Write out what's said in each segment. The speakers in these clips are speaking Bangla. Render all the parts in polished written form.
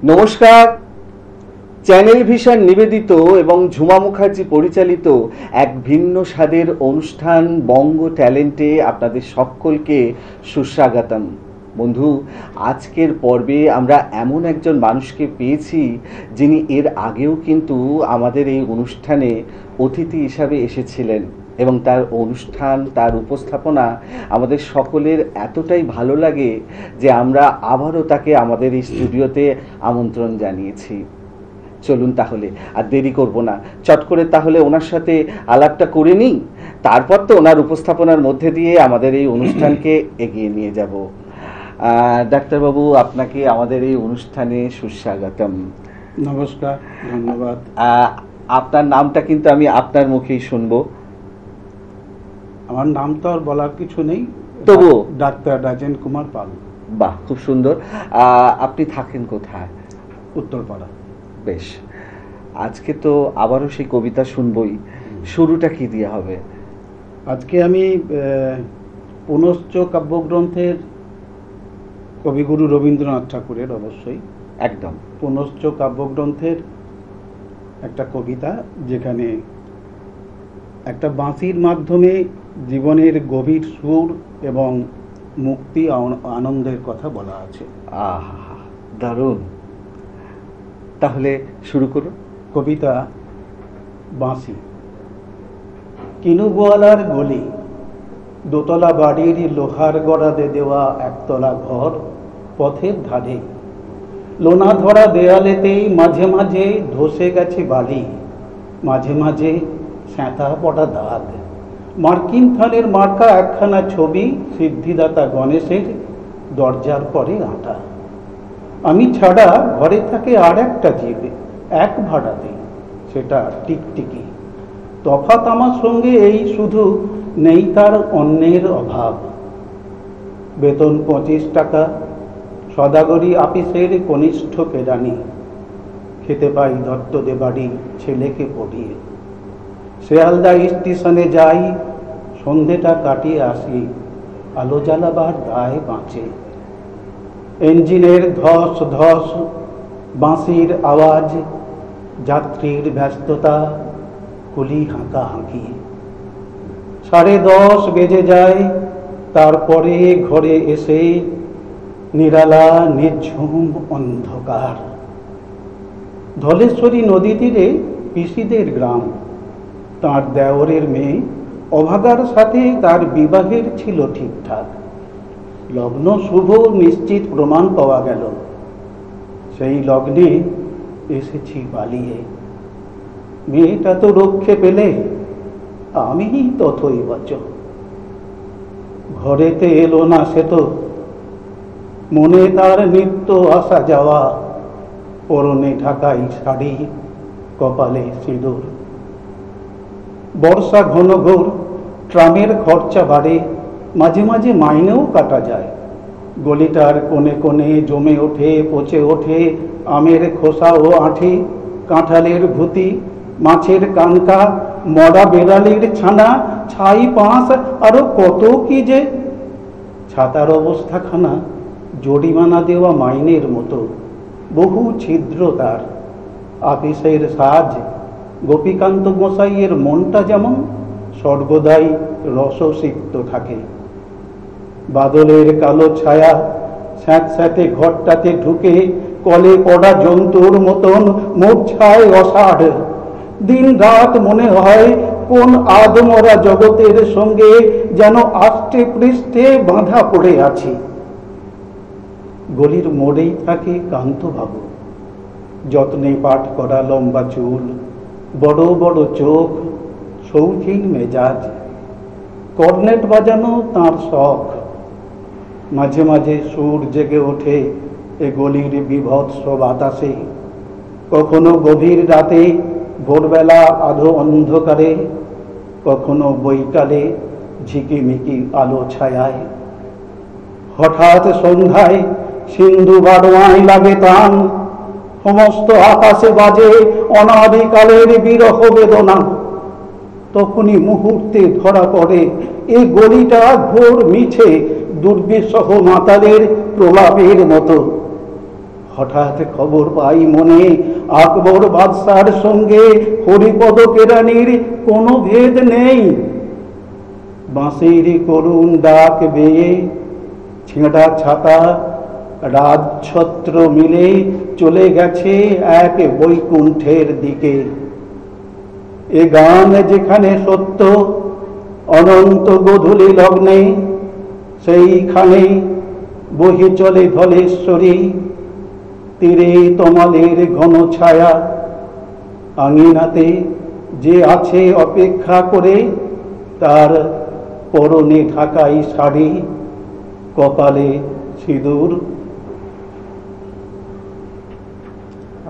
নমস্কার। চ্যানেল ভিশন নিবেদিত এবং ঝুমা মুখার্জি পরিচালিত এক ভিন্ন স্বাদের অনুষ্ঠান বঙ্গ ট্যালেন্টে আপনাদের সকলকে সুস্বাগতম। বন্ধু, আজকের পর্বে আমরা এমন একজন মানুষকে পেয়েছি যিনি এর আগেও কিন্তু আমাদের এই অনুষ্ঠানে অতিথি হিসাবে এসেছিলেন এবং তার অনুষ্ঠান, তার উপস্থাপনা আমাদের সকলের এতটাই ভালো লাগে যে আমরা আবারও তাকে আমাদের এই স্টুডিওতে আমন্ত্রণ জানিয়েছি। চলুন তাহলে আর দেরি করব না, চট করে তাহলে ওনার সাথে আলাপটা করে নিই, তারপর তো ওনার উপস্থাপনার মধ্যে দিয়ে আমাদের এই অনুষ্ঠানকে এগিয়ে নিয়ে যাব। ডাক্তারবাবু, আপনাকে আমাদের এই অনুষ্ঠানে সুস্বাগতম। নমস্কার, ধন্যবাদ। আপনার নামটা কিন্তু আমি আপনার মুখেই শুনবো। আমার নাম তো আর বলার কিছু নেই, তবু ডাক্তার রাজেন কুমার পাল। বাহ, খুব সুন্দর। আপনি থাকেন কোথায়? উত্তরপাড়া। বেশ, আজকে তো আবারও সেই কবিতা শুনবই। শুরুটা কি দিয়ে হবে? আজকে আমি পুনশ্চ কাব্যগ্রন্থের কবিগুরু রবীন্দ্রনাথ ঠাকুরের, অবশ্যই একদম পুনশ্চ কাব্যগ্রন্থের একটা কবিতা, যেখানে একটা বাঁশির মাধ্যমে জীবনের গভীর সুর এবং মুক্তি আনন্দের কথা বলা আছে। আহা, দারুণ। তাহলে শুরু করুন। কবিতা বাঁশি। কিনুগোয়ালার গলি, দোতলা বাড়ির লোহার গড়াদে দেওয়া একতলা ঘর, পথের ধারে লোনা ধরা দেয়ালেতেই মাঝে মাঝে ধসে গেছে বালি, মাঝে মাঝে স্যাঁতা পড়া দাগ, মার্কিন থানের মার্কা একখানা ছবি, সিদ্ধিদাতা গণেশের দরজার পরে আঁটা। আমি ছাড়া ঘরে থাকে আর একটা জীব, এক ভাড়াতে, সেটা টিকটিকি। তফাৎ আমার সঙ্গে এই শুধু, নেই তার অন্যের অভাব। বেতন 25 টাকা, সদাগরি আপিসের কনিষ্ঠ কেরানি। খেতে পাই দত্তদে বাড়ি ছেলেকে পড়িয়ে। শিয়ালদা স্টেশনে যাই, সন্ধেটা কাটিয়ে আসি, আলো জ্বালাবার দায় বাঁচে। ইঞ্জিনের ধস ধস, বাঁশির আওয়াজ, যাত্রীর ব্যস্ততা, কুলি হাঁকা হাঁকি। 10:30 বেজে যায়, তারপরে ঘরে এসে নিরালা নিঝুম অন্ধকার। ধলেশ্বরী নদী তীরে পিসিদের গ্রাম। তার দেওরের মেয়ে অভাগার সাথে তার বিবাহের ছিল ঠিকঠাক। লগ্ন শুভ নিশ্চিত প্রমাণ পাওয়া গেল। সেই লগ্নে এসেছি পালিয়ে। মেয়েটা তো রক্ষে পেলে, আমি তথই বচ। ঘরেতে এলো না সে তো, মনে তার নিত্য আসা যাওয়া, পরনে ঢাকাই শাড়ি, কপালে সিঁদুর। বর্ষা ঘন ঘোর, ট্রামের খরচা বাড়ে, মাঝে মাঝে মাইনেও কাটা যায়। গলিটার কোণে কোণে জমে ওঠে, পচে ওঠে আমের খোসা ও আঁঠি, কাঁঠালের ভুতি, মাছের কানকা, মরা বেড়ালির ছানা, ছাই পাঁশ, আরো কত কি যে। ছাতার অবস্থাখানা জরিমানা দেওয়া মাইনের মতো, বহু ছিদ্র তার। আপিসের সাজ, গোপীকান্ত গোসাইয়ের মনটা যেমন সর্বদাই রসসিক্ত থাকে। বাদলের কালো ছায়া স্যাঁতস্যাঁতে ঘরটাতে ঢুকে কলে পড়া জন্তুর মতন মূর্ছায় অষাঢ়। দিন রাত মনে হয় কোন আদমরা জগতের সঙ্গে যেন আষ্টে পৃষ্ঠে বাঁধা পড়ে আছি। গলির মোড়েই থাকে কান্তবাবু, যত্নে পাঠ করা লম্বা চুল, বড় বড় চোখ, শৌখিন মেজাজ। কর্নেট বাজানো তাঁর শখ। মাঝে মাঝে সুর জেগে ওঠে এ গলির বিভৎস বাতাসে, কখনো গভীর রাতে, ভোরবেলা আধো অন্ধকারে, কখনো বৈকালে ঝিকিমিকি আলো ছায়ায়। হঠাৎ সন্ধ্যায় সিন্ধু বাড়োয়ায় লাগে টান, সমস্ত আকাশে বাজে অনাদিকালের বিরহ বেদনা। তখনই মুহূর্তে ধরা পড়ে এই গলিটা ঘোর মিছে দুর্বিষহ মাতালের প্রলাপের মতো। হঠাৎ খবর পাই মনে আকবর বাদশার সঙ্গে হরিপদ কেরানির কোনো ভেদ নেই। বাঁশির করুণ ডাক বেয়ে ছেঁড়া ছাতা রাজছত্র মিলে চলে গেছে এক বৈকুণ্ঠের দিকে। এ গান যেখানে সত্য অনন্ত গোধূলি লগ্নে, সেইখানে বহি চলে ধলেশ্বরী। তীরে তমালের ঘন ছায়া, আঙিনাতে যে আছে অপেক্ষা করে, তার পরনে ঢাকাই শাড়ি, কপালে সিঁদুর।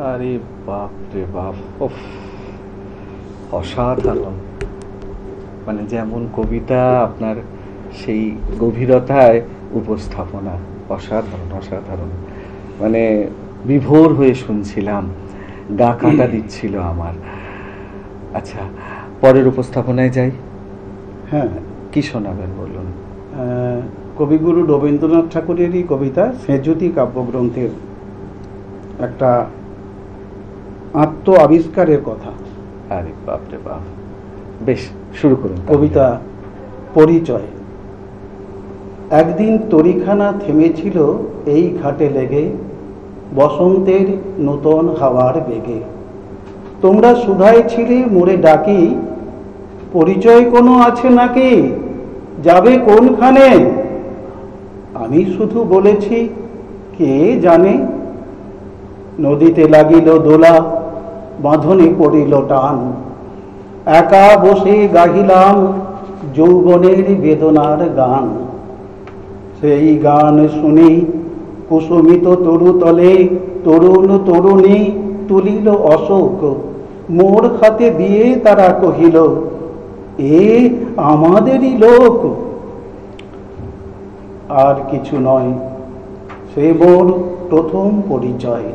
আরে বাপ রে বাপ, উফ, অসাধারণ। মানে যেমন কবিতা, আপনার সেই গভীরতায় উপস্থাপনা অসাধারণ অসাধারণ। মানে বিভোর হয়ে শুনছিলাম, গা কাঁটা দিচ্ছিল আমার। আচ্ছা, পরের উপস্থাপনায় যাই। হ্যাঁ, কি শোনাবেন বলুন? কবিগুরু রবীন্দ্রনাথ ঠাকুরেরই কবিতা সেঁজুতি কাব্যগ্রন্থের একটা আত্ম আবিষ্কারের কথা। আরে বাপ রে বাপ, বেশ, শুরু করুন। কবিতা পরিচয়। একদিন তরিখানা থেমেছিল এই ঘাটে লেগে, বসন্তের নূতন হাওয়ার বেগে। তোমরা সুধায় ছিলে মোরে ডাকি, পরিচয় কোনো আছে নাকি, যাবে কোনখানে? আমি শুধু বলেছি কে জানে। নদীতে লাগিল দোলা, বাঁধনে পড়িল টান, একা বসে গাহিলাম যৌবনের বেদনার গান। সেই গান শুনি কুসুমিত তরুতলে তরুণ তরুণী তুলিল অশোক, মোর হাতে দিয়ে তারা কহিল, এ আমাদেরই লোক। আর কিছু নয়, সে মোর প্রথম পরিচয়।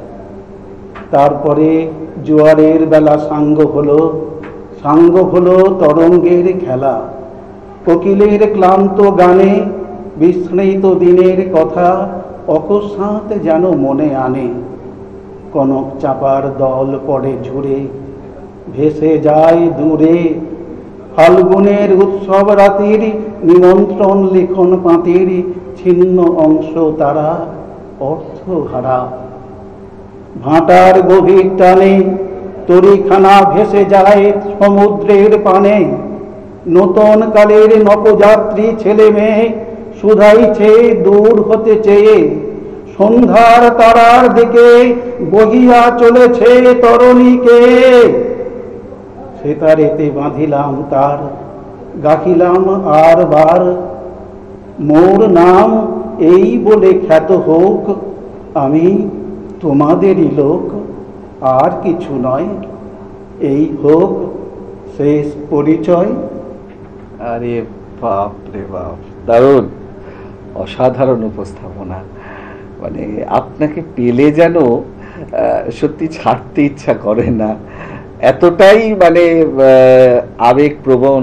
তারপরে জোয়ারের বেলা সাঙ্গ হলো তরঙ্গের খেলা। কোকিলের ক্লান্ত গানে বিস্মৃত দিনের কথা অকস্মাৎ যেন মনে আনে। কনক চাপার দল পড়ে ঝুরে, ভেসে যায় দূরে। ফাল্গুনের উৎসব রাতির নিমন্ত্রণ লিখন পাতির ছিন্ন অংশ তারা অর্থহারা। ভাটার গভীর টানে তরিখানা ভেসে যায় সমুদ্রের পানে। নতুন কালের নবযাত্রী ছেলে মেয়ে শুধাইছে দূর হতে চেয়ে। সন্ধ্যার তারার দিকে বহিয়া চলেছে তরণীকে। সেতারেতে বাঁধিলাম তার, গাহিলাম আর বার, মোর নাম এই বলে খ্যাত হোক, আমি তোমাদেরই লোক, আর কিছু নয়, এই হোক শেষ পরিচয়। আরে বাপ রে বাপ, দারুণ, অসাধারণ উপস্থাপনা। মানে আপনাকে পেলে যেন সত্যি ছাড়তে ইচ্ছা করে না, এতটাই মানে আবেগপ্রবণ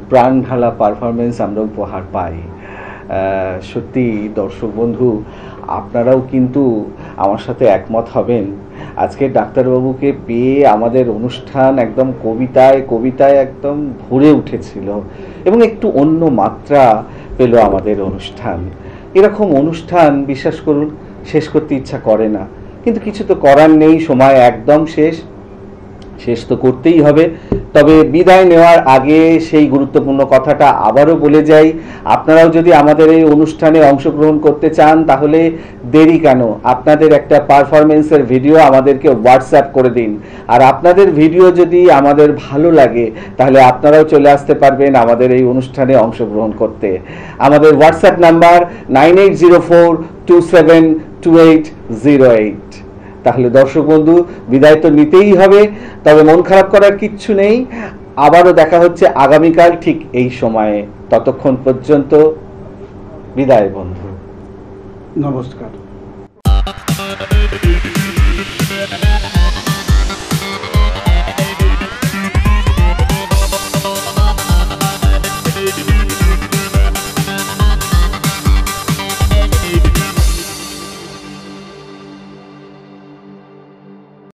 প্রাণ ঢালা পারফরমেন্স আমরা উপহার পাই। সত্যি দর্শক বন্ধু, আপনারাও কিন্তু আমার সাথে একমত হবেন। আজকে ডাক্তারবাবুকে পেয়ে আমাদের অনুষ্ঠান একদম কবিতায় একদম ভরে উঠেছিল এবং একটু অন্য মাত্রা পেল আমাদের অনুষ্ঠান। এরকম অনুষ্ঠান বিশ্বাস করুন শেষ করতে ইচ্ছা করে না, কিন্তু কিছু তো করার নেই, সময় একদম শেষ তো করতেই হবে। তবে বিদায় নেওয়ার আগে সেই গুরুত্বপূর্ণ কথাটা আবারও বলে যাই, আপনারাও যদি আমাদের এই অনুষ্ঠানে অংশগ্রহণ করতে চান তাহলে দেরি কেন, আপনাদের একটা পারফরমেন্সের ভিডিও আমাদেরকে হোয়াটসঅ্যাপ করে দিন। আর আপনাদের ভিডিও যদি আমাদের ভালো লাগে তাহলে আপনারাও চলে আসতে পারবেন আমাদের এই অনুষ্ঠানে অংশগ্রহণ করতে। আমাদের হোয়াটসঅ্যাপ নাম্বার 9804272808। তাহলে দর্শক বন্ধু, বিদায় তো নিতেই হবে, তবে মন খারাপ করার কিচ্ছু নেই। আবারও দেখা হচ্ছে আগামীকাল ঠিক এই সময়ে। ততক্ষণ পর্যন্ত বিদায় বন্ধু, নমস্কার।